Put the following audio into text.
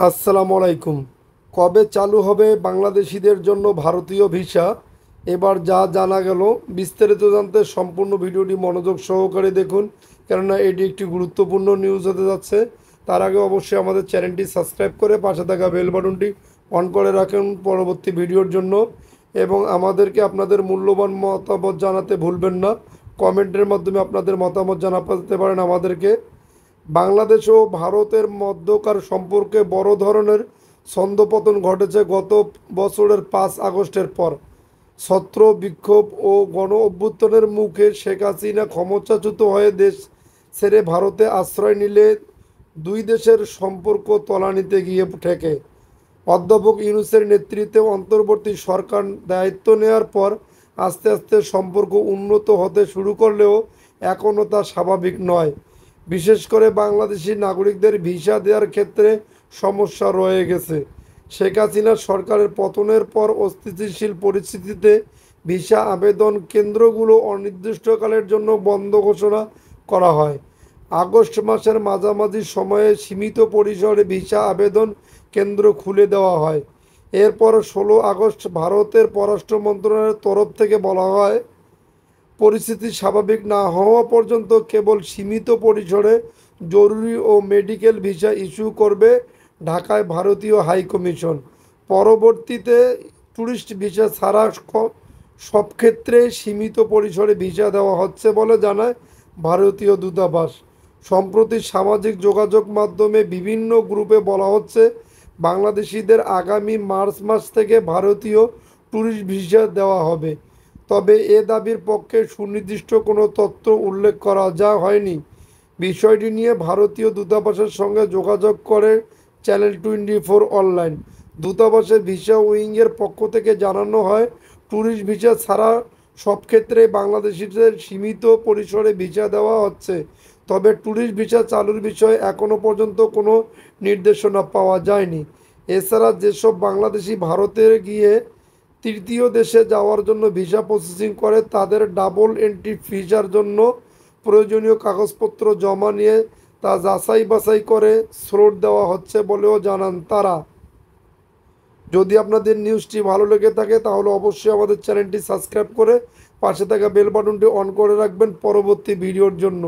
আসসালামু আলাইকুম। কবে চালু হবে বাংলাদেশিদের জন্য ভারতীয় ভিসা? এবার যা জানা গেল, বিস্তারিত জানতে সম্পূর্ণ ভিডিওটি মনোযোগ সহকারে দেখুন, কেননা এটি একটি গুরুত্বপূর্ণ নিউজ হতে যাচ্ছে। তার আগে অবশ্যই আমাদের চ্যানেলটি সাবস্ক্রাইব করে পাশে থাকা বেল বাটনটি অন করে রাখুন পরবর্তী ভিডিওর জন্য, এবং আমাদেরকে আপনাদের মূল্যবান মতামত জানাতে ভুলবেন না। কমেন্টের মাধ্যমে আপনাদের মতামত জানাতে পারেন আমাদেরকে। বাংলাদেশ ও ভারতের মধ্যকার সম্পর্কে বড় ধরনের ছন্দপতন ঘটেছে গত বছরের 5 আগস্টের পর। ছত্র বিক্ষোভ ও গণ অভ্যুত্থানের মুখে শেখ হাসিনা ক্ষমতাচ্যুত হয়ে দেশ ছেড়ে ভারতে আশ্রয় নিলে দুই দেশের সম্পর্ক তলানিতে গিয়ে ঠেকে। অধ্যাপক ইউনূসের নেতৃত্বে অন্তর্বর্তী সরকার দায়িত্ব নেওয়ার পর আস্তে আস্তে সম্পর্ক উন্নত হতে শুরু করলেও এখনও তা স্বাভাবিক নয়। বিশেষ করে বাংলাদেশি নাগরিকদের ভিসা দেওয়ার ক্ষেত্রে সমস্যা রয়ে গেছে। শেখ হাসিনার সরকারের পতনের পর অস্থিতিশীল পরিস্থিতিতে ভিসা আবেদন কেন্দ্রগুলো অনির্দিষ্টকালের জন্য বন্ধ ঘোষণা করা হয়। আগস্ট মাসের মাঝামাঝি সময়ে সীমিত পরিসরে ভিসা আবেদন কেন্দ্র খুলে দেওয়া হয়। এরপর 16 আগস্ট ভারতের পররাষ্ট্র মন্ত্রণালয়ের তরফ থেকে বলা হয়, পরিস্থিতি স্বাভাবিক না হওয়া পর্যন্ত কেবল সীমিত পরিসরে জরুরি ও মেডিকেল ভিসা ইস্যু করবে ঢাকায় ভারতীয় হাইকমিশন। পরবর্তীতে ট্যুরিস্ট ভিসা ছাড়া সব ক্ষেত্রে সীমিত পরিসরে ভিসা দেওয়া হচ্ছে বলে জানায় ভারতীয় দূতাবাস। সম্প্রতি সামাজিক যোগাযোগ মাধ্যমে বিভিন্ন গ্রুপে বলা হচ্ছে, বাংলাদেশিদের আগামী মার্চ মাস থেকে ভারতীয় ট্যুরিস্ট ভিসা দেওয়া হবে। তবে এ দাবির পক্ষে সুনির্দিষ্ট কোনো তথ্য উল্লেখ করা হয়নি। বিষয়টি নিয়ে ভারতীয় দূতাবাসের সঙ্গে যোগাযোগ করে চ্যানেল 24 অনলাইন। দূতাবাসের ভিসা উইংয়ের পক্ষ থেকে জানানো হয়, ট্যুরিস্ট ভিসা ছাড়া সব ক্ষেত্রে বাংলাদেশিদের সীমিত পরিসরে ভিসা দেওয়া হচ্ছে। তবে ট্যুরিস্ট ভিসা চালুর বিষয়ে এখনও পর্যন্ত কোনো নির্দেশনা পাওয়া যায়নি। এছাড়া যেসব বাংলাদেশি ভারতে গিয়ে তৃতীয় দেশে যাওয়ার জন্য ভিসা প্রসেসিং করে, তাদের ডাবল এন্ট্রি ভিসার জন্য প্রয়োজনীয় কাগজপত্র জমা নিয়ে তা যাচাই বাছাই করে স্লট দেওয়া হচ্ছে বলেও জানান তারা। যদি আপনাদের নিউজটি ভালো লেগে থাকে তাহলে অবশ্যই আমাদের চ্যানেলটি সাবস্ক্রাইব করে পাশে থাকা বেল বাটনটি অন করে রাখবেন পরবর্তী ভিডিওর জন্য।